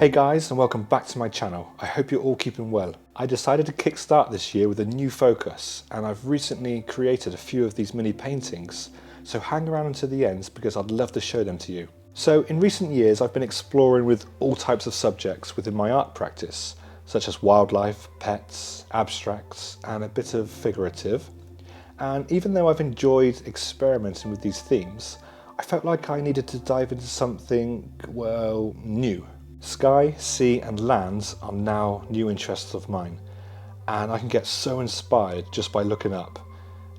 Hey guys, and welcome back to my channel. I hope you're all keeping well. I decided to kickstart this year with a new focus, and I've recently created a few of these mini paintings, so hang around until the end because I'd love to show them to you. So in recent years I've been exploring with all types of subjects within my art practice, such as wildlife, pets, abstracts, and a bit of figurative. And even though I've enjoyed experimenting with these themes, I felt like I needed to dive into something, well, new. Sky, sea and lands are now new interests of mine, and I can get so inspired just by looking up.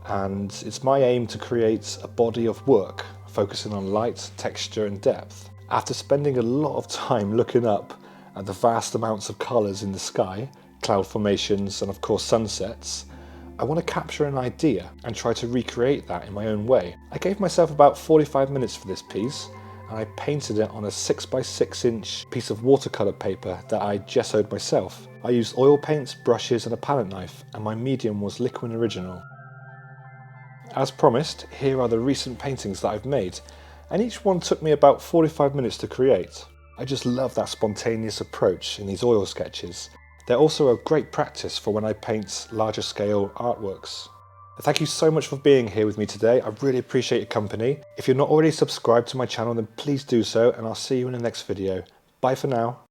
And it's my aim to create a body of work focusing on light, texture and depth. After spending a lot of time looking up at the vast amounts of colours in the sky, cloud formations and of course sunsets, I want to capture an idea and try to recreate that in my own way. I gave myself about 45 minutes for this piece, and I painted it on a 6x6" piece of watercolour paper that I gessoed myself. I used oil paints, brushes and a palette knife, and my medium was Liquid Original. As promised, here are the recent paintings that I've made, and each one took me about 45 minutes to create. I just love that spontaneous approach in these oil sketches. They're also a great practice for when I paint larger scale artworks. Thank you so much for being here with me today. I really appreciate your company. If you're not already subscribed to my channel, then please do so, and I'll see you in the next video. Bye for now.